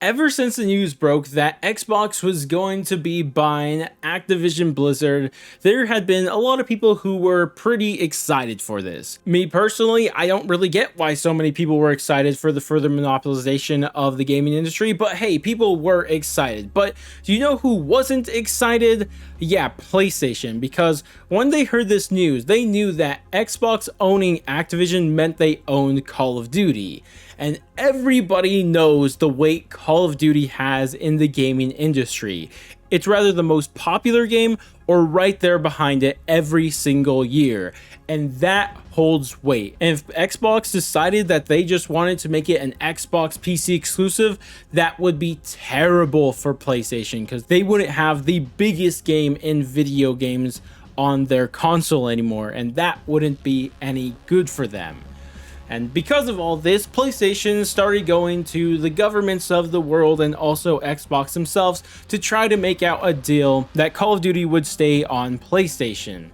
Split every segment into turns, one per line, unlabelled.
Ever since the news broke that Xbox was going to be buying Activision Blizzard, there had been a lot of people who were pretty excited for this. Me personally, I don't really get why so many people were excited for the further monopolization of the gaming industry, but hey, people were excited. But do you know who wasn't excited? Yeah, PlayStation, because when they heard this news, they knew that Xbox owning Activision meant they owned Call of Duty. And everybody knows the weight Call of Duty has in the gaming industry. It's rather the most popular game or right there behind it every single year. And that holds weight. And if Xbox decided that they just wanted to make it an Xbox PC exclusive, that would be terrible for PlayStation because they wouldn't have the biggest game in video games on their console anymore. And that wouldn't be any good for them. And because of all this, PlayStation started going to the governments of the world and also Xbox themselves to try to make out a deal that Call of Duty would stay on PlayStation.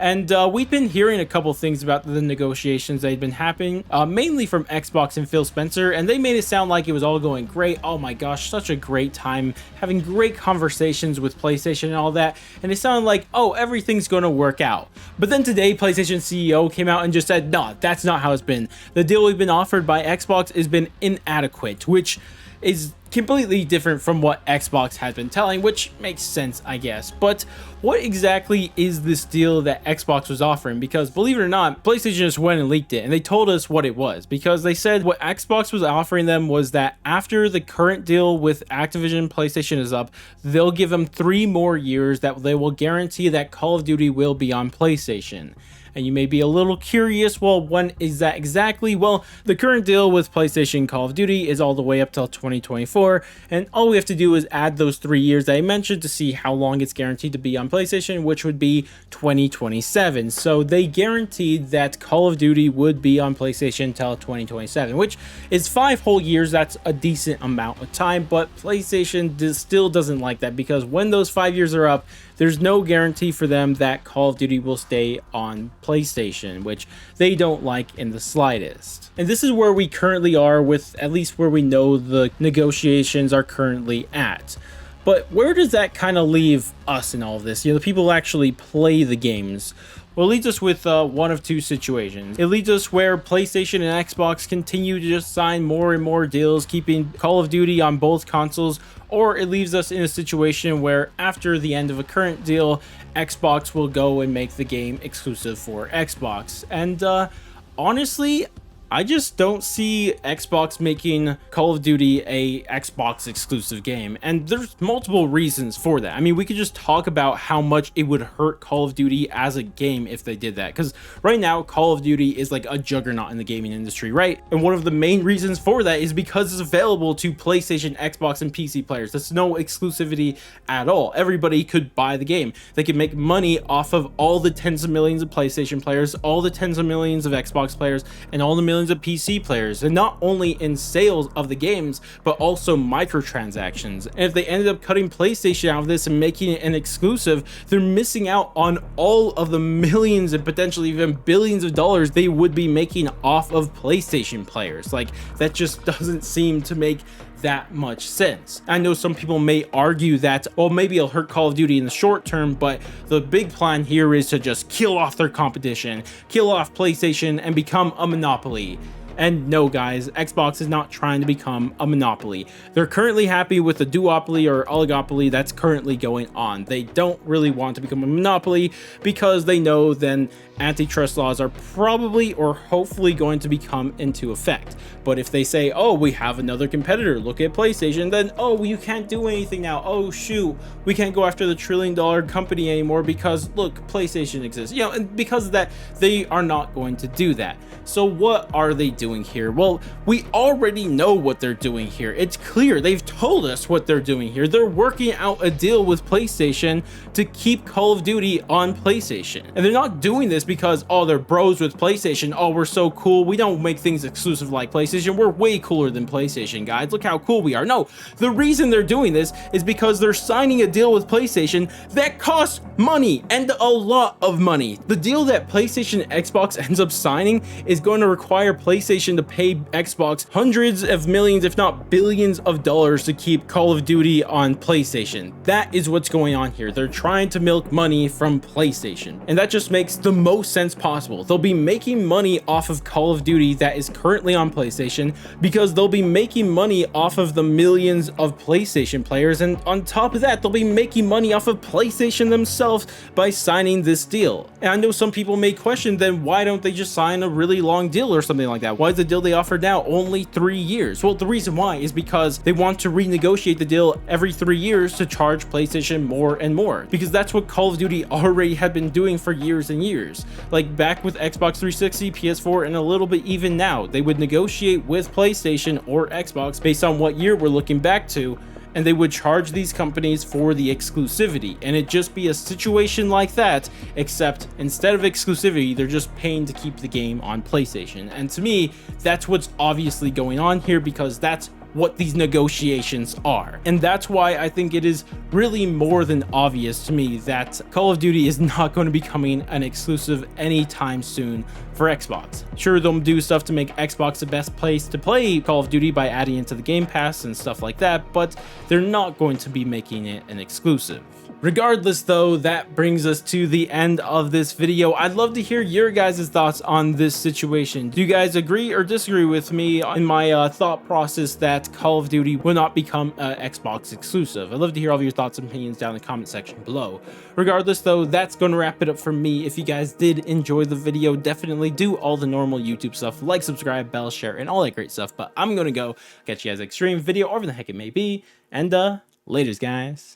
And we've been hearing a couple things about the negotiations that had been happening, mainly from Xbox and Phil Spencer, and they made it sound like it was all going great. Oh my gosh, such a great time, having great conversations with PlayStation and all that, and it sounded like, oh, everything's going to work out. But then today, PlayStation CEO came out and just said, no, that's not how it's been. The deal we've been offered by Xbox has been inadequate, which is completely different from what Xbox has been telling, which makes sense, I guess. But what exactly is this deal that Xbox was offering? Because believe it or not, PlayStation just went and leaked it, and they told us what it was. Because they said what Xbox was offering them was that after the current deal with Activision PlayStation is up, they'll give them 3 more years that they will guarantee that Call of Duty will be on PlayStation. And you may be a little curious, well, when is that exactly? Well, the current deal with PlayStation Call of Duty is all the way up till 2024, and all we have to do is add those 3 years that I mentioned to see how long it's guaranteed to be on PlayStation, which would be 2027. So they guaranteed that Call of Duty would be on PlayStation till 2027, which is 5 whole years. That's a decent amount of time, but PlayStation still doesn't like that because when those 5 years are up, there's no guarantee for them that Call of Duty will stay on PlayStation, which they don't like in the slightest. And this is where we currently are with at least where we know the negotiations are currently at. But where does that kind of leave us in all of this? You know, the people who actually play the games. Well, it leads us with one of two situations. It leads us where PlayStation and Xbox continue to just sign more and more deals, keeping Call of Duty on both consoles, or it leaves us in a situation where after the end of a current deal, Xbox will go and make the game exclusive for Xbox. And honestly, I just don't see Xbox making Call of Duty a Xbox exclusive game, and there's multiple reasons for that. I mean, we could just talk about how much it would hurt Call of Duty as a game if they did that, because right now Call of Duty is like a juggernaut in the gaming industry, right? And one of the main reasons for that is because it's available to PlayStation, Xbox, and PC players. That's no exclusivity at all. Everybody could buy the game. They could make money off of all the tens of millions of PlayStation players, all the tens of millions of Xbox players, and all the millions of PC players, and not only in sales of the games but also microtransactions. And if they ended up cutting PlayStation out of this and making it an exclusive, they're missing out on all of the millions and potentially even billions of dollars they would be making off of PlayStation players. Like, that just doesn't seem to make that much sense. I know some people may argue that, well, maybe it'll hurt Call of Duty in the short term, but the big plan here is to just kill off their competition, kill off PlayStation, and become a monopoly. And no, guys, Xbox is not trying to become a monopoly. They're currently happy with the duopoly or oligopoly that's currently going on. They don't really want to become a monopoly because they know then antitrust laws are probably or hopefully going to become into effect. But if they say, oh, we have another competitor, look at PlayStation, then, oh, you can't do anything now. Oh, shoot, we can't go after the trillion-dollar company anymore because, look, PlayStation exists. You know, and because of that, they are not going to do that. So what are they doing here? Well, we already know what they're doing here. It's clear. They've told us what they're doing here. They're working out a deal with PlayStation to keep Call of Duty on PlayStation. And they're not doing this because, oh, they're bros with PlayStation. Oh, we're so cool. We don't make things exclusive like PlayStation. We're way cooler than PlayStation, guys. Look how cool we are. No, the reason they're doing this is because they're signing a deal with PlayStation that costs money, and a lot of money. The deal that PlayStation and Xbox ends up signing is going to require PlayStation PlayStation to pay Xbox hundreds of millions, if not billions of dollars to keep Call of Duty on PlayStation. That is what's going on here. They're trying to milk money from PlayStation, and that just makes the most sense possible. They'll be making money off of Call of Duty that is currently on PlayStation because they'll be making money off of the millions of PlayStation players, and on top of that, they'll be making money off of PlayStation themselves by signing this deal. And I know some people may question, then why don't they just sign a really long deal or something like that? Why is the deal they offered now only 3 years? Well, the reason why is because they want to renegotiate the deal every 3 years to charge PlayStation more and more, because that's what Call of Duty already had been doing for years and years. Like back with Xbox 360, PS4, and a little bit even now, they would negotiate with PlayStation or Xbox based on what year we're looking back to, and they would charge these companies for the exclusivity, and it'd just be a situation like that, except instead of exclusivity, they're just paying to keep the game on PlayStation. And to me, that's what's obviously going on here, because that's what these negotiations are. And that's why I think it is really more than obvious to me that Call of Duty is not going to be coming an exclusive anytime soon for Xbox. Sure, they'll do stuff to make Xbox the best place to play Call of Duty by adding it to the Game Pass and stuff like that, but they're not going to be making it an exclusive. Regardless though, that brings us to the end of this video. I'd love to hear your guys' thoughts on this situation. Do you guys agree or disagree with me in my thought process that Call of Duty will not become Xbox exclusive? I'd love to hear all of your thoughts and opinions down in the comment section below. Regardless though, that's going to wrap it up for me. If you guys did enjoy the video, definitely do all the normal YouTube stuff, like, subscribe, bell, share, and all that great stuff. But I'm going to go catch you guys next stream, video, or whatever the heck it may be, and laters guys.